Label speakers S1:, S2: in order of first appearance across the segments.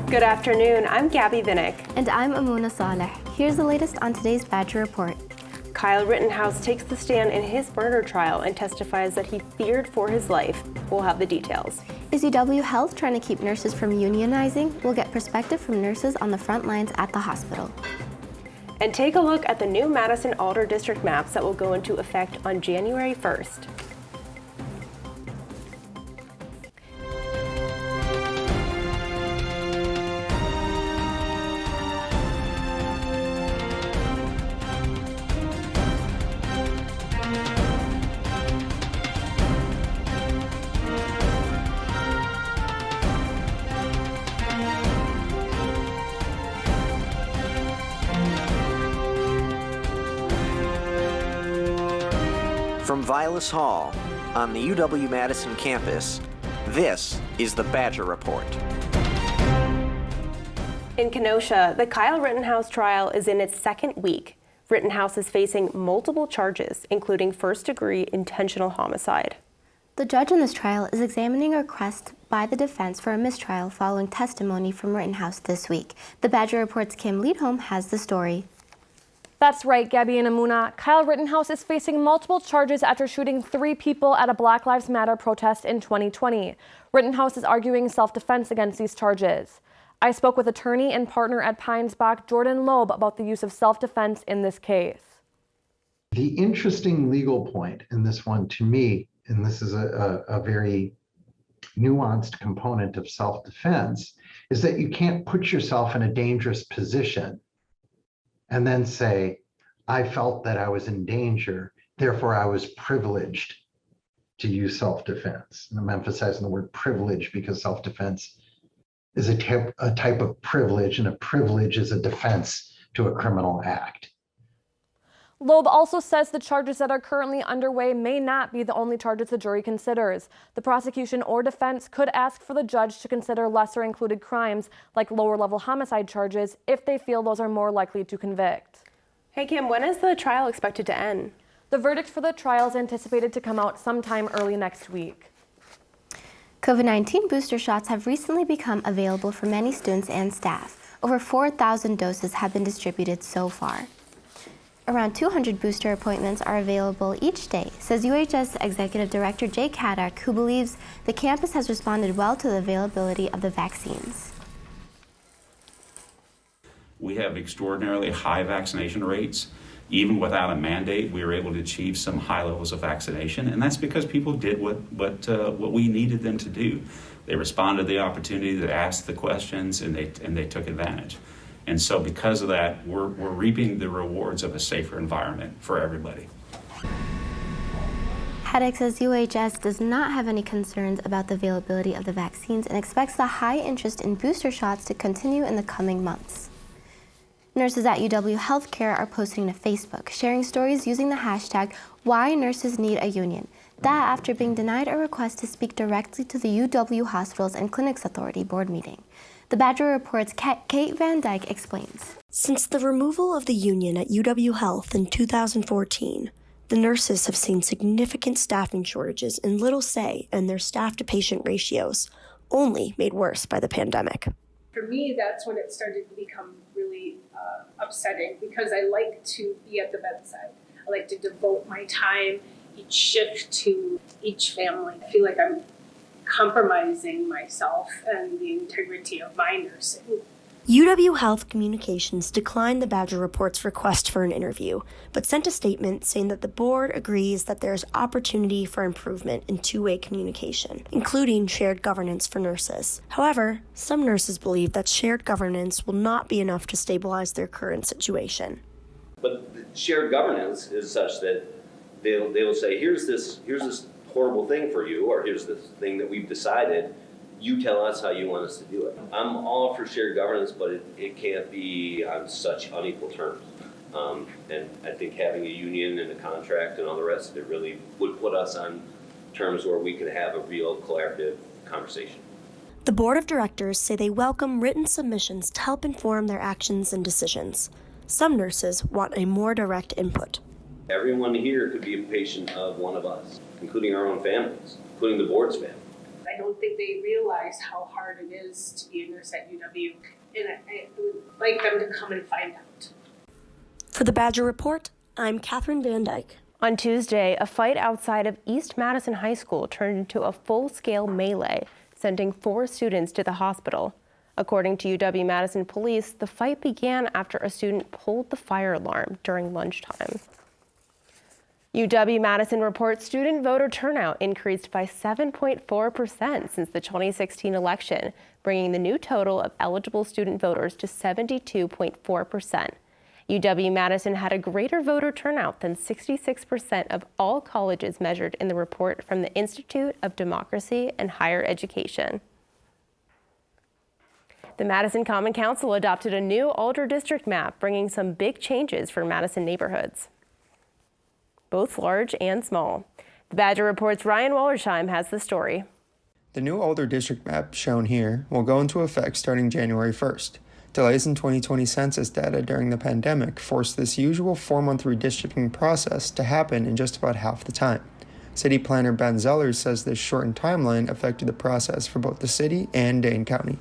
S1: Good afternoon, I'm Gaby Vinick.
S2: And I'm Amona Saleh. Here's the latest on today's Badger Report.
S1: Kyle Rittenhouse takes the stand in his murder trial and testifies that he feared for his life. We'll have the details.
S2: Is UW Health trying to keep nurses from unionizing? We'll get perspective from nurses on the front lines at the hospital.
S1: And take a look at the new Madison Alder District maps that will go into effect on January 1st.
S3: From Vilas Hall on the UW-Madison campus, this is the Badger Report.
S1: In Kenosha, the Kyle Rittenhouse trial is in its second week. Rittenhouse is facing multiple charges, including first-degree intentional homicide.
S2: The judge in this trial is examining a request by the defense for a mistrial following testimony from Rittenhouse this week. The Badger Report's Kim Leadholm has the story.
S4: That's right, Gaby and Amona. Kyle Rittenhouse is facing multiple charges after shooting 3 people at a Black Lives Matter protest in 2020. Rittenhouse is arguing self-defense against these charges. I spoke with attorney and partner at Pinesbach, Jordan Loeb, about the use of self-defense in this case.
S5: The interesting legal point in this one to me, and this is a very nuanced component of self-defense, is that you can't put yourself in a dangerous position and then say, I felt that I was in danger, therefore I was privileged to use self-defense. And I'm emphasizing the word privilege because self-defense is a type of privilege, and a privilege is a defense to a criminal act.
S4: Loeb also says the charges that are currently underway may not be the only charges the jury considers. The prosecution or defense could ask for the judge to consider lesser included crimes like lower-level homicide charges if they feel those are more likely to convict.
S1: Hey Kim, when is the trial expected to end?
S4: The verdict for the trial is anticipated to come out sometime early next week.
S2: COVID-19 booster shots have recently become available for many students and staff. Over 4,000 doses have been distributed so far. Around 200 booster appointments are available each day, says UHS Executive Director Jay Kaddock, who believes the campus has responded well to the availability of the vaccines.
S6: We have extraordinarily high vaccination rates. Even without a mandate, we were able to achieve some high levels of vaccination, and that's because people did what we needed them to do. They responded to the opportunity, they asked the questions, and they took advantage. And so because of that, we're reaping the rewards of a safer environment for everybody.
S2: Haddock says UHS does not have any concerns about the availability of the vaccines and expects the high interest in booster shots to continue in the coming months. Nurses at UW Healthcare are posting to Facebook, sharing stories using the hashtag Why Nurses Need a Union. That after being denied a request to speak directly to the UW Hospitals and Clinics Authority board meeting. The Badger Report's Kate Van Dyke explains.
S7: Since the removal of the union at UW Health in 2014, the nurses have seen significant staffing shortages and little say in their staff-to-patient ratios, only made worse by the pandemic.
S8: For me, that's when it started to become really upsetting because I like to be at the bedside. I like to devote my time, each shift to each family. I feel like I'm compromising myself and the integrity of my nursing.
S7: UW Health Communications declined the Badger Report's request for an interview, but sent a statement saying that the board agrees that there is opportunity for improvement in two-way communication, including shared governance for nurses. However, some nurses believe that shared governance will not be enough to stabilize their current situation.
S9: But the shared governance is such that they'll say, here's this horrible thing for you, or here's this thing that we've decided. You tell us how you want us to do it. I'm all for shared governance, but it can't be on such unequal terms. And I think having a union and a contract and all the rest of it really would put us on terms where we could have a real collaborative conversation.
S7: The board of directors say they welcome written submissions to help inform their actions and decisions. Some nurses want a more direct input.
S9: Everyone here could be a patient of one of us, including our own families, including the board's family.
S8: I don't think they realize how hard it is to be a nurse at UW, and I would like them to come and find out.
S7: For the Badger Report, I'm Catherine Van Dyke.
S1: On Tuesday, a fight outside of East Madison High School turned into a full-scale melee, sending 4 students to the hospital. According to UW-Madison police, the fight began after a student pulled the fire alarm during lunchtime. UW-Madison reports student voter turnout increased by 7.4% since the 2016 election, bringing the new total of eligible student voters to 72.4%. UW-Madison had a greater voter turnout than 66% of all colleges measured in the report from the Institute of Democracy and Higher Education. The Madison Common Council adopted a new Alder district map, bringing some big changes for Madison neighborhoods, both large and small. The Badger Report's Ryan Wallersheim has the story.
S10: The new Alder district map shown here will go into effect starting January 1st. Delays in 2020 census data during the pandemic forced this usual 4-month redistricting process to happen in just about half the time. City planner Ben Zellers says this shortened timeline affected the process for both the city and Dane County.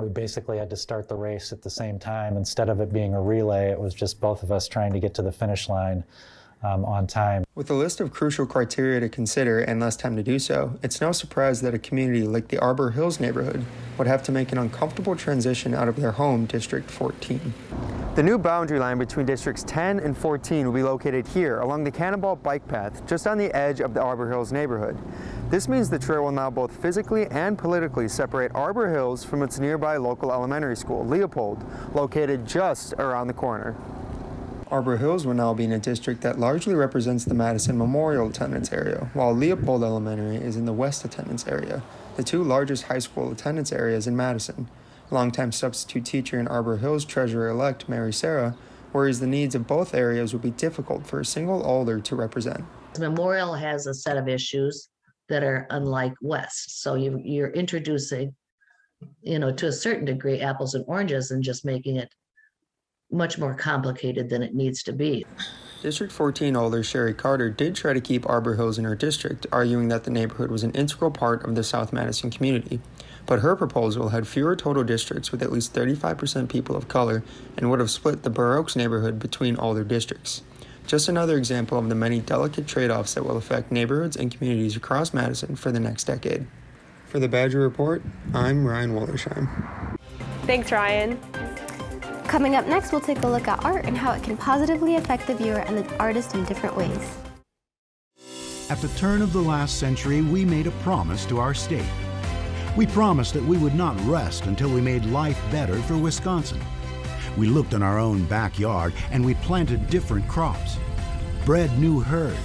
S11: We basically had to start the race at the same time. Instead of it being a relay, it was just both of us trying to get to the finish line on time.
S10: With a list of crucial criteria to consider and less time to do so, it's no surprise that a community like the Arbor Hills neighborhood would have to make an uncomfortable transition out of their home District 14. The new boundary line between Districts 10 and 14 will be located here along the Cannonball bike path just on the edge of the Arbor Hills neighborhood. This means the trail will now both physically and politically separate Arbor Hills from its nearby local elementary school, Leopold, located just around the corner. Arbor Hills will now be in a district that largely represents the Madison Memorial attendance area, while Leopold Elementary is in the West attendance area, the 2 largest high school attendance areas in Madison. Longtime substitute teacher and Arbor Hills treasurer-elect Mary Sarah worries the needs of both areas will be difficult for a single Alder to represent.
S12: Memorial has a set of issues that are unlike West, so you're introducing, to a certain degree, apples and oranges and just making it much more complicated than it needs to be.
S10: District 14 Alder Sherry Carter did try to keep Arbor Hills in her district, arguing that the neighborhood was an integral part of the South Madison community. But her proposal had fewer total districts with at least 35% people of color and would have split the Burr Oaks neighborhood between Alder districts. Just another example of the many delicate trade-offs that will affect neighborhoods and communities across Madison for the next decade. For the Badger Report, I'm Ryan Wallersheim.
S1: Thanks, Ryan.
S2: Coming up next, we'll take a look at art and how it can positively affect the viewer and the artist in different ways.
S13: At the turn of the last century, we made a promise to our state. We promised that we would not rest until we made life better for Wisconsin. We looked in our own backyard and we planted different crops, bred new herds,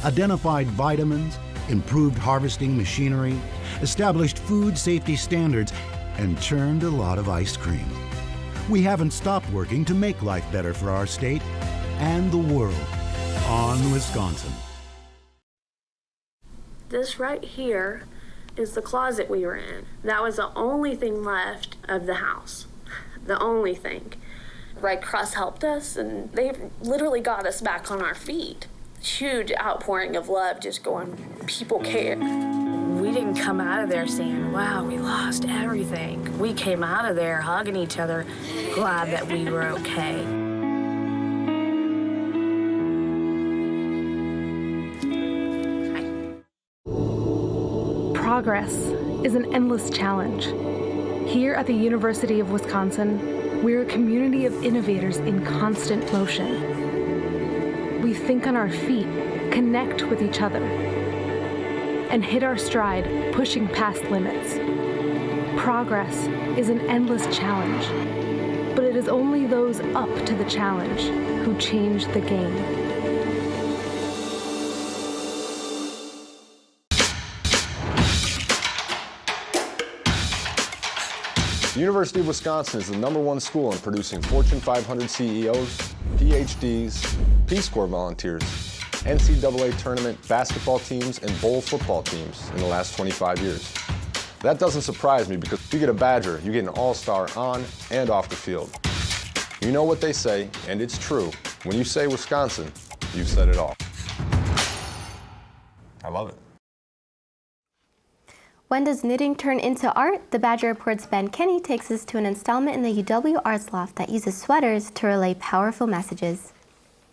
S13: identified vitamins, improved harvesting machinery, established food safety standards, and churned a lot of ice cream. We haven't stopped working to make life better for our state and the world on Wisconsin.
S14: This right here is the closet we were in. That was the only thing left of the house. The only thing. Red Cross helped us, and they literally got us back on our feet. Huge outpouring of love, just going, people care. We didn't come out of there saying, wow, we lost everything. We came out of there hugging each other, glad that we were okay.
S15: Progress is an endless challenge. Here at the University of Wisconsin, we're a community of innovators in constant motion. We think on our feet, connect with each other, and hit our stride, pushing past limits. Progress is an endless challenge, but it is only those up to the challenge who change the game.
S16: The University of Wisconsin is the #1 school in producing Fortune 500 CEOs, PhDs, Peace Corps volunteers, NCAA tournament basketball teams, and bowl football teams in the last 25 years. That doesn't surprise me because if you get a Badger, you get an all-star on and off the field. You know what they say, and it's true. When you say Wisconsin, you've said it all. I love it.
S2: When does knitting turn into art? The Badger Report's Ben Kenny takes us to an installment in the UW Arts Loft that uses sweaters to relay powerful messages.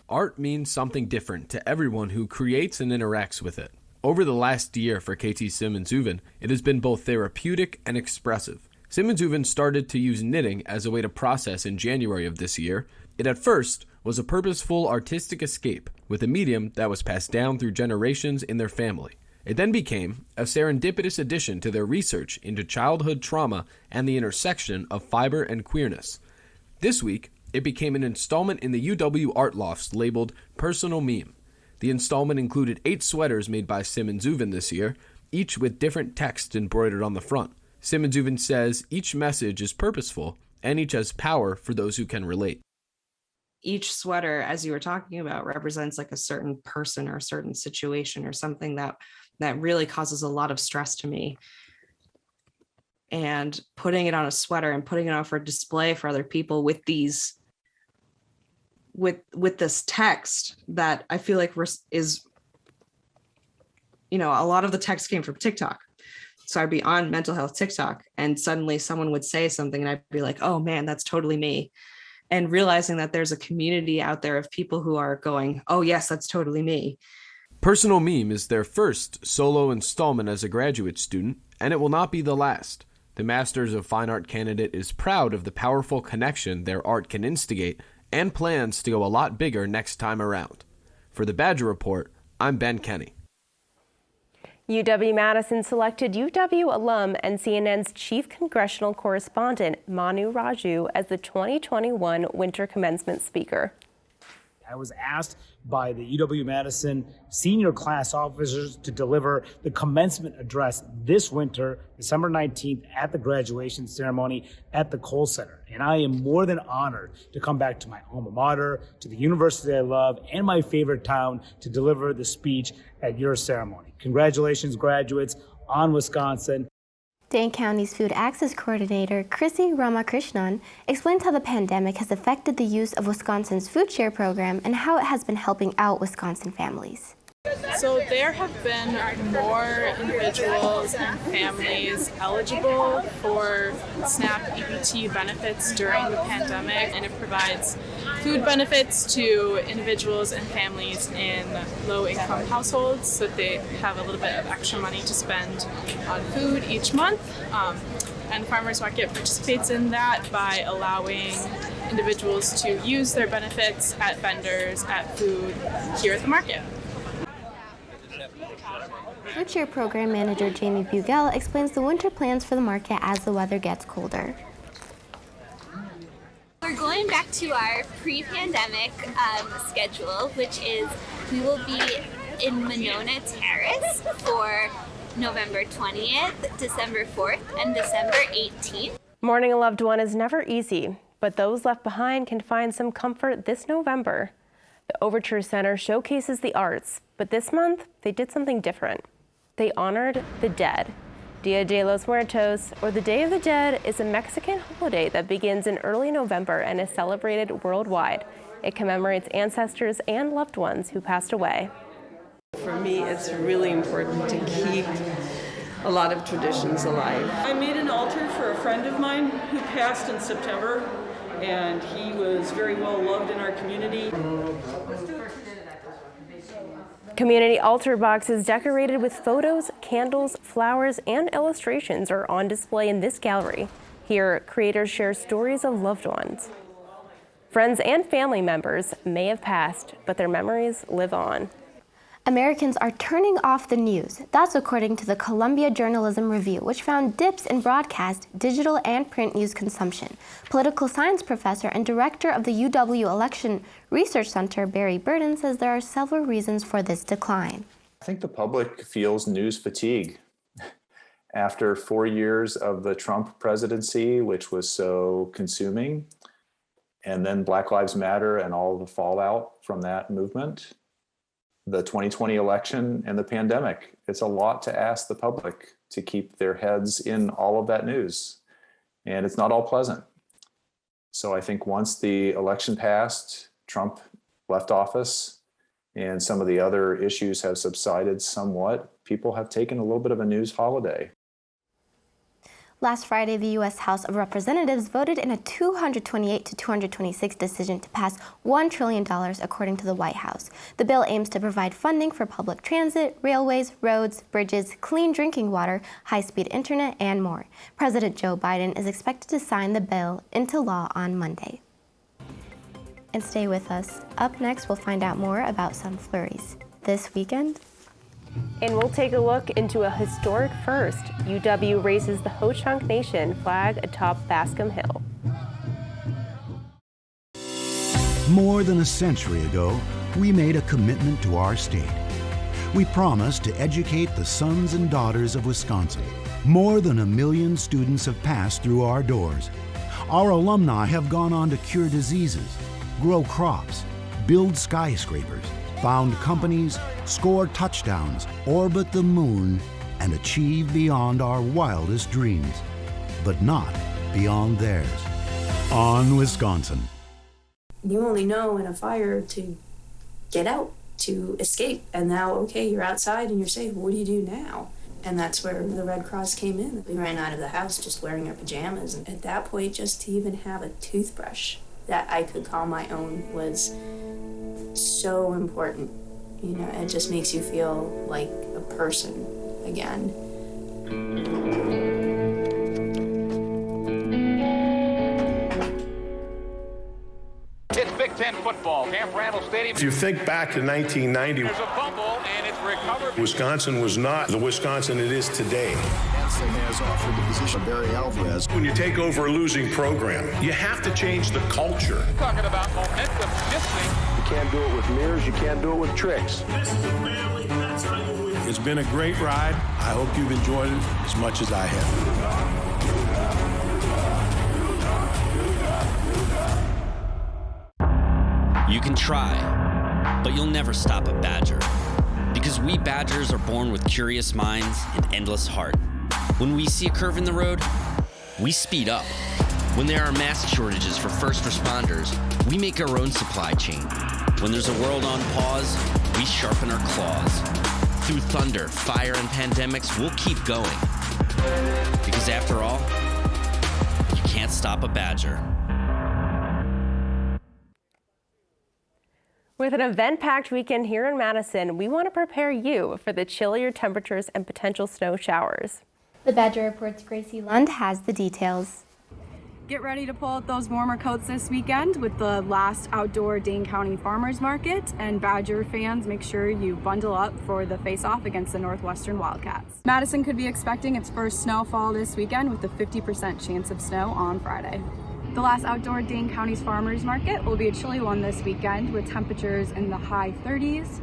S17: Art means something different to everyone who creates and interacts with it. Over the last year for KT Simmons-Uven, it has been both therapeutic and expressive. Simmons-Uven started to use knitting as a way to process in January of this year. It at first was a purposeful artistic escape with a medium that was passed down through generations in their family. It then became a serendipitous addition to their research into childhood trauma and the intersection of fiber and queerness. This week, it became an installment in the UW Art Lofts labeled Personal Meme. The installment included 8 sweaters made by Simmons-Uven this year, each with different text embroidered on the front. Simmons-Uven says each message is purposeful and each has power for those who can relate.
S18: Each sweater, as you were talking about, represents like a certain person or a certain situation or something that really causes a lot of stress to me. And putting it on a sweater and putting it on for display for other people with these, with this text that I feel like is, a lot of the text came from TikTok. So I'd be on mental health TikTok and suddenly someone would say something and I'd be like, oh man, that's totally me. And realizing that there's a community out there of people who are going, oh yes, that's totally me.
S17: Personal Meme is their first solo installment as a graduate student, and it will not be the last. The Masters of Fine Art candidate is proud of the powerful connection their art can instigate and plans to go a lot bigger next time around. For the Badger Report, I'm Ben Kenny.
S1: UW-Madison selected UW alum and CNN's chief congressional correspondent, Manu Raju, as the 2021 Winter Commencement speaker.
S19: I was asked by the UW-Madison senior class officers to deliver the commencement address this winter, December 19th, at the graduation ceremony at the Cole Center. And I am more than honored to come back to my alma mater, to the university I love, and my favorite town to deliver the speech at your ceremony. Congratulations, graduates, on Wisconsin.
S2: Dane County's Food Access Coordinator, Chrissy Ramakrishnan, explains how the pandemic has affected the use of Wisconsin's food share program and how it has been helping out Wisconsin families.
S20: So there have been more individuals and families eligible for SNAP EBT benefits during the pandemic, and it provides food benefits to individuals and families in low-income households so that they have a little bit of extra money to spend on food each month. And Farmers Market participates in that by allowing individuals to use their benefits at vendors, at food here at the market.
S2: Food Share Program Manager Jamie Bugel explains the winter plans for the market as the weather gets colder.
S21: We're going back to our pre-pandemic schedule, which is we will be in Monona Terrace for November 20th, December 4th, and December 18th.
S1: Mourning a loved one is never easy, but those left behind can find some comfort this November. The Overture Center showcases the arts, but this month they did something different. They honored the dead. Dia de los Muertos, or the Day of the Dead, is a Mexican holiday that begins in early November and is celebrated worldwide. It commemorates ancestors and loved ones who passed away.
S22: For me, it's really important to keep a lot of traditions alive. I made an altar for a friend of mine who passed in September, and he was very well loved in our community.
S1: Community altar boxes decorated with photos, candles, flowers, and illustrations are on display in this gallery. Here, creators share stories of loved ones. Friends and family members may have passed, but their memories live on.
S2: Americans are turning off the news. That's according to the Columbia Journalism Review, which found dips in broadcast, digital, and print news consumption. Political science professor and director of the UW Election Research Center, Barry Burden, says there are several reasons for this decline.
S23: I think the public feels news fatigue. After 4 years of the Trump presidency, which was so consuming, and then Black Lives Matter and all the fallout from that movement, the 2020 election and the pandemic, it's a lot to ask the public to keep their heads in all of that news. And it's not all pleasant. So I think once the election passed, Trump left office, and some of the other issues have subsided somewhat, people have taken a little bit of a news holiday.
S2: Last Friday, the U.S. House of Representatives voted in a 228 to 226 decision to pass $1 trillion, according to the White House. The bill aims to provide funding for public transit, railways, roads, bridges, clean drinking water, high-speed internet, and more. President Joe Biden is expected to sign the bill into law on Monday. And stay with us. Up next, we'll find out more about some flurries this weekend.
S1: And we'll take a look into a historic first. UW raises the Ho-Chunk Nation flag atop Bascom Hill.
S13: More than a century ago, we made a commitment to our state. We promised to educate the sons and daughters of Wisconsin. More than 1 million students have passed through our doors. Our alumni have gone on to cure diseases, grow crops, build skyscrapers, found companies, score touchdowns, orbit the moon, and achieve beyond our wildest dreams, but not beyond theirs. On Wisconsin.
S3: You only know in a fire to get out, to escape. And now, okay, you're outside and you're safe. What do you do now? And that's where the Red Cross came in. We ran out of the house just wearing our pajamas. And at that point, just to even have a toothbrush that I could call my own was so important. You know, it just makes you feel like a person again.
S4: It's Big Ten football. Camp Randall Stadium.
S5: If you think back to 1990,
S4: There's a fumble and it's recovered.
S5: Wisconsin was not the Wisconsin it is today.
S24: Madison has offered the position of Barry Alvarez.
S5: When you take over a losing program, you have to change the culture.
S4: Talking about momentum shifting.
S24: You can't do it with mirrors, you can't do it with tricks.
S5: This is a family, that's how you win. It's been a great ride. I hope you've enjoyed it as much as I have.
S25: You can try, but you'll never stop a Badger. Because we Badgers are born with curious minds and endless heart. When we see a curve in the road, we speed up. When there are mask shortages for first responders, we make our own supply chain. When there's a world on pause, we sharpen our claws. Through thunder, fire, and pandemics, we'll keep going. Because after all, you can't stop a Badger.
S1: With an event-packed weekend here in Madison, we want to prepare you for the chillier temperatures and potential snow showers.
S2: The Badger Report's Gracie Lund has the details.
S26: Get ready to pull out those warmer coats this weekend with the last outdoor Dane County Farmers Market, and Badger fans, make sure you bundle up for the face-off against the Northwestern Wildcats. Madison could be expecting its first snowfall this weekend with a 50% chance of snow on Friday. The last outdoor Dane County's Farmers Market will be a chilly one this weekend with temperatures in the high 30s.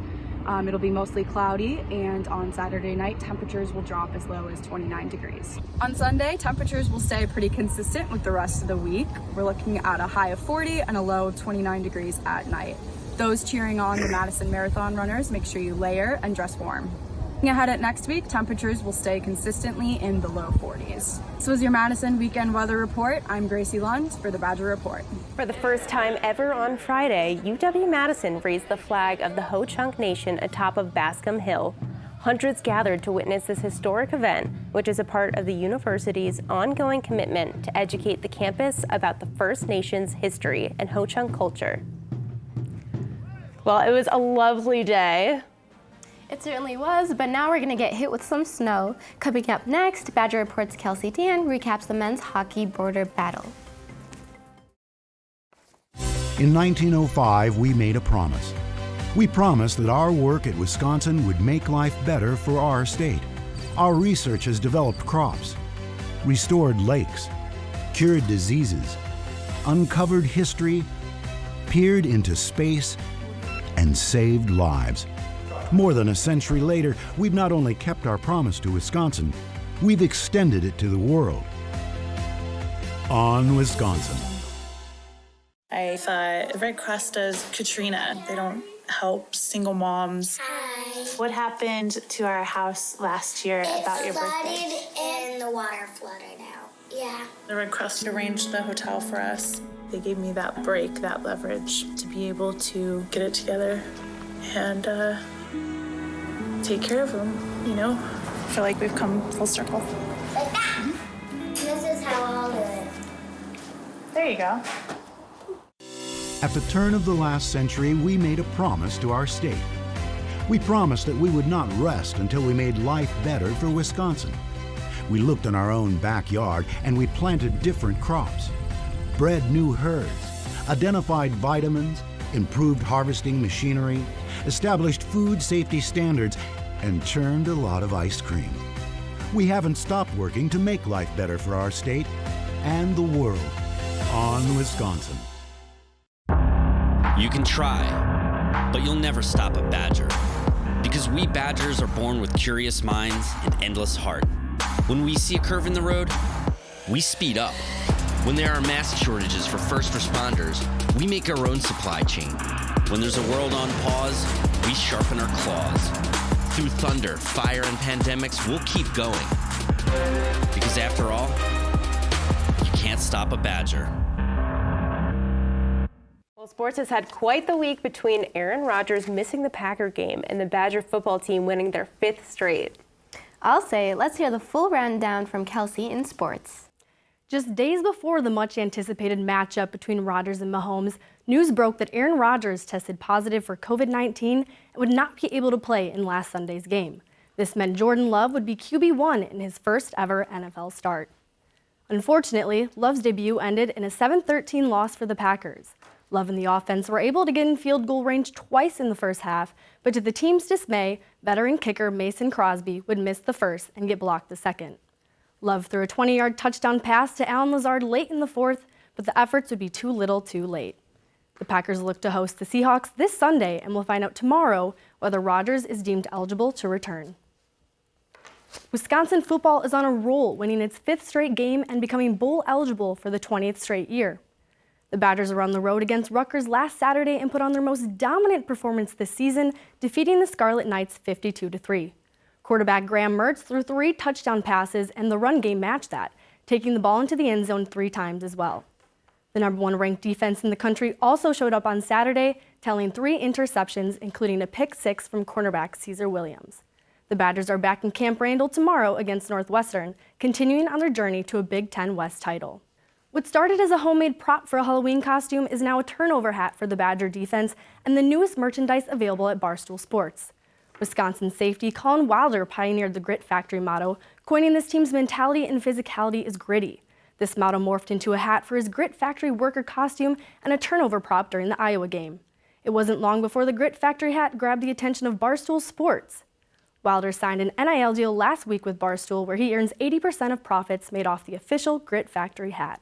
S26: It'll be mostly cloudy, and on Saturday night, temperatures will drop as low as 29 degrees. On Sunday, temperatures will stay pretty consistent with the rest of the week. We're looking at a high of 40 and a low of 29 degrees at night. Those cheering on the Madison Marathon runners, make sure you layer and dress warm. Looking ahead at next week, temperatures will stay consistently in the low 40s. This was your Madison Weekend Weather Report. I'm Gracie Lund for the Badger Report.
S1: For the first time ever on Friday, UW-Madison raised the flag of the Ho-Chunk Nation atop of Bascom Hill. Hundreds gathered to witness this historic event, which is a part of the university's ongoing commitment to educate the campus about the First Nations history and Ho-Chunk culture. Well, it was a lovely day.
S2: It certainly was, but now we're going to get hit with some snow. Coming up next, Badger Report's Kelsey Dan recaps the men's hockey border battle.
S13: In 1905, we made a promise. We promised that our work at Wisconsin would make life better for our state. Our research has developed crops, restored lakes, cured diseases, uncovered history, peered into space, and saved lives. More than a century later, we've not only kept our promise to Wisconsin, we've extended it to the world. On Wisconsin.
S27: I thought Red Cross does Katrina. They don't help single moms.
S28: Hi.
S27: What happened to our house last year about your birthday?
S28: It flooded and the water flooded out. Yeah.
S27: The Red Cross arranged the hotel for us. They gave me that break, that leverage to be able to get it together and take care of them, you know? I feel like we've come full circle.
S28: Like that. And how I'll do it.
S6: There you go.
S13: At the turn of the last century, we made a promise to our state. We promised that we would not rest until we made life better for Wisconsin. We looked in our own backyard and we planted different crops, bred new herds, identified vitamins, improved harvesting machinery, established food safety standards, and churned a lot of ice cream. We haven't stopped working to make life better for our state and the world on Wisconsin.
S25: You can try, but you'll never stop a Badger. Because we Badgers are born with curious minds and endless heart. When we see a curve in the road, we speed up. When there are mask shortages for first responders, we make our own supply chain. When there's a world on pause, we sharpen our claws. Through thunder, fire, and pandemics, we'll keep going. Because after all, you can't stop a Badger.
S1: Well, sports has had quite the week between Aaron Rodgers missing the Packer game and the Badger football team winning their 5th straight.
S2: I'll say, let's hear the full rundown from Kelsey in sports.
S7: Just days before the much-anticipated matchup between Rodgers and Mahomes, news broke that Aaron Rodgers tested positive for COVID-19 and would not be able to play in last Sunday's game. This meant Jordan Love would be QB1 in his first ever NFL start. Unfortunately, Love's debut ended in a 7-13 loss for the Packers. Love and the offense were able to get in field goal range twice in the first half, but to the team's dismay, veteran kicker Mason Crosby would miss the first and get blocked the second. Love threw a 20-yard touchdown pass to Allen Lazard late in the fourth, but the efforts would be too little too late. The Packers look to host the Seahawks this Sunday, and we'll find out tomorrow whether Rodgers is deemed eligible to return. Wisconsin football is on a roll, winning its 5th straight game and becoming bowl eligible for the 20th straight year. The Badgers are on the road against Rutgers last Saturday and put on their most dominant performance this season, defeating the Scarlet Knights 52-3. Quarterback Graham Mertz threw 3 touchdown passes, and the run game matched that, taking the ball into the end zone 3 times as well. The number 1 ranked defense in the country also showed up on Saturday, tallying 3 interceptions, including a pick 6 from cornerback Caesar Williams. The Badgers are back in Camp Randall tomorrow against Northwestern, continuing on their journey to a Big Ten West title. What started as a homemade prop for a Halloween costume is now a turnover hat for the Badger defense and the newest merchandise available at Barstool Sports. Wisconsin safety Colin Wilder pioneered the Grit Factory motto, coining this team's mentality and physicality is gritty. This motto morphed into a hat for his Grit Factory worker costume and a turnover prop during the Iowa game. It wasn't long before the Grit Factory hat grabbed the attention of Barstool Sports. Wilder signed an NIL deal last week with Barstool, where he earns 80% of profits made off the official Grit Factory hat.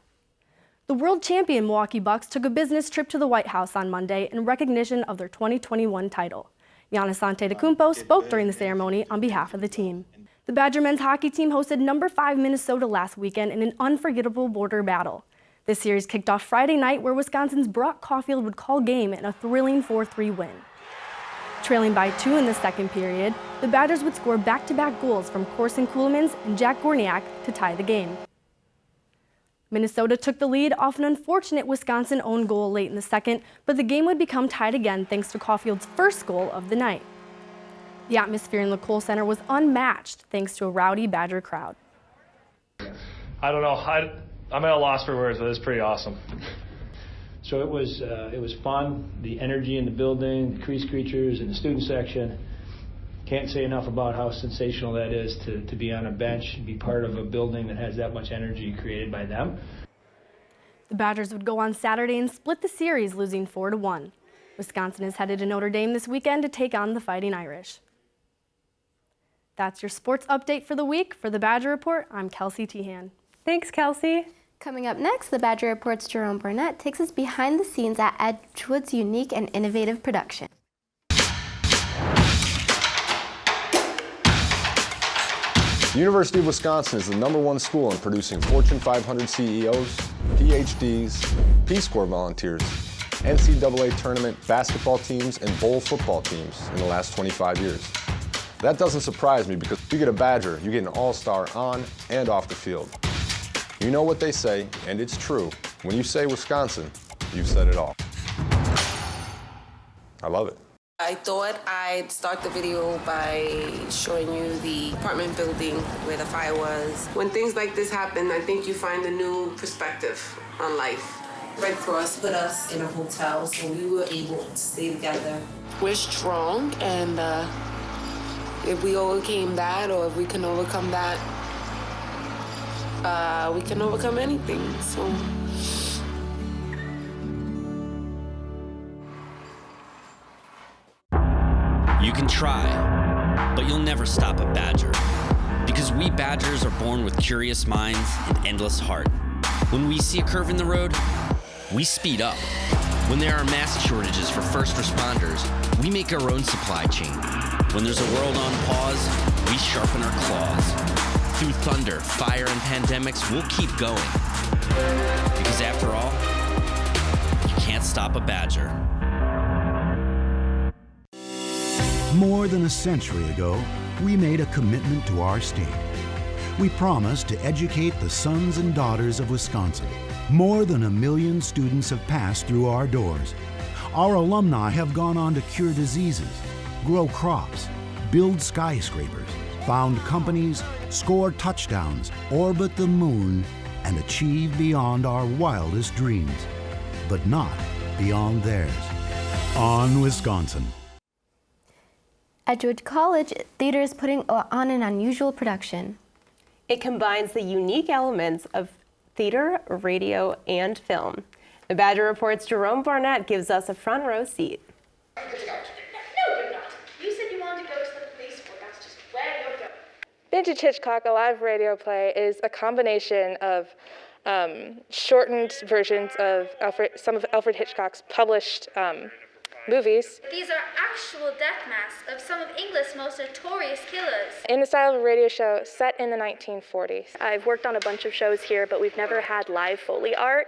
S7: The world champion Milwaukee Bucks took a business trip to the White House on Monday in recognition of their 2021 title. Giannis Antetokounmpo spoke during the ceremony on behalf of the team. The Badger men's hockey team hosted number 5 Minnesota last weekend in an unforgettable border battle. This series kicked off Friday night, where Wisconsin's Brock Caulfield would call game in a thrilling 4-3 win. Trailing by 2 in the second period, the Badgers would score back-to-back goals from Corson Kuhlmans and Jack Gorniak to tie the game. Minnesota took the lead off an unfortunate Wisconsin own goal late in the second, but the game would become tied again thanks to Caulfield's first goal of the night. The atmosphere in the Kohl Center was unmatched thanks to a rowdy Badger crowd.
S8: I don't know. I'm at a loss for words, but it's pretty awesome.
S9: So it was fun. The energy in the building, the crease creatures in the student section. Can't say enough about how sensational that is to be on a bench and be part of a building that has that much energy created by them.
S7: The Badgers would go on Saturday and split the series, losing 4-1. Wisconsin is headed to Notre Dame this weekend to take on the Fighting Irish. That's your sports update for the week. For the Badger Report, I'm Kelsey Tehan.
S1: Thanks, Kelsey.
S2: Coming up next, the Badger Report's Jerome Burnett takes us behind the scenes at Edgewood's unique and innovative production.
S16: The University of Wisconsin is the #1 school in producing Fortune 500 CEOs, PhDs, Peace Corps volunteers, NCAA tournament basketball teams, and bowl football teams in the last 25 years. That doesn't surprise me, because if you get a Badger, you get an all-star on and off the field. You know what they say, and it's true. When you say Wisconsin, you've said it all. I love it.
S10: I thought I'd start the video by showing you the apartment building where the fire was. When things like this happen, I think you find a new perspective on life. Red Cross put us in a hotel, so we were able to stay together. We're strong, and if we overcame that, or if we can overcome that, we can overcome anything. So.
S25: You can try, but you'll never stop a Badger. Because we Badgers are born with curious minds and endless heart. When we see a curve in the road, we speed up. When there are mask shortages for first responders, we make our own supply chain. When there's a world on pause, we sharpen our claws. Through thunder, fire, and pandemics, we'll keep going. Because after all, you can't stop a Badger.
S13: More than a century ago, we made a commitment to our state. We promised to educate the sons and daughters of Wisconsin. More than 1 million students have passed through our doors. Our alumni have gone on to cure diseases, grow crops, build skyscrapers, found companies, score touchdowns, orbit the moon, and achieve beyond our wildest dreams, but not beyond theirs. On Wisconsin.
S2: Edgewood College Theater is putting on an unusual production.
S1: It combines the unique elements of theater, radio, and film. The Badger Report's Jerome Barnett gives us a front row seat.
S11: No, you're not. You said you wanted to go to the police force. That's just where you're going.
S6: Vintage Hitchcock, a live radio play, is a combination of shortened versions of some of Alfred Hitchcock's published movies.
S11: These are actual death masks of some of England's most notorious killers.
S6: In the style of a radio show set in the 1940s. I've worked on a bunch of shows here, but we've never had live Foley art.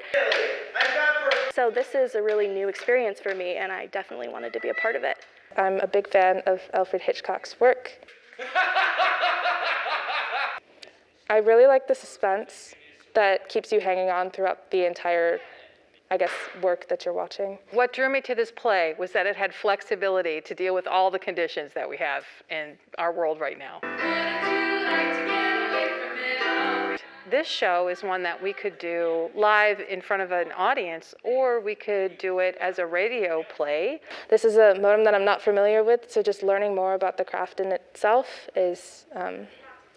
S6: So this is a really new experience for me, and I definitely wanted to be a part of it. I'm a big fan of Alfred Hitchcock's work. I really like the suspense that keeps you hanging on throughout the entire work that you're watching.
S12: What drew me to this play was that it had flexibility to deal with all the conditions that we have in our world right now. This show is one that we could do live in front of an audience, or we could do it as a radio play.
S6: This is a modem that I'm not familiar with, so just learning more about the craft in itself is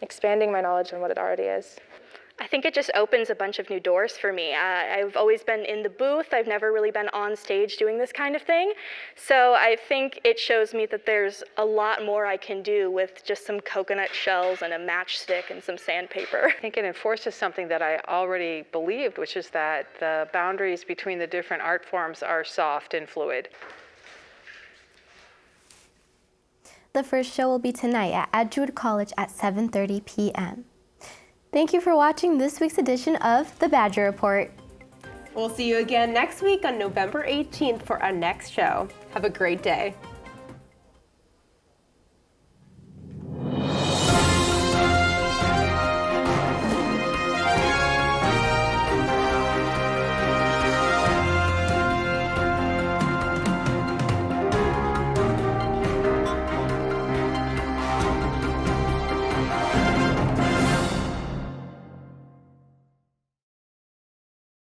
S6: expanding my knowledge on what it already is.
S11: I think it just opens a bunch of new doors for me. I've always been in the booth. I've never really been on stage doing this kind of thing. So I think it shows me that there's a lot more I can do with just some coconut shells and a matchstick and some sandpaper.
S12: I think it enforces something that I already believed, which is that the boundaries between the different art forms are soft and fluid.
S2: The first show will be tonight at Edgewood College at 7:30 p.m. Thank you for watching this week's edition of The Badger Report.
S1: We'll see you again next week on November 18th for our next show. Have a great day.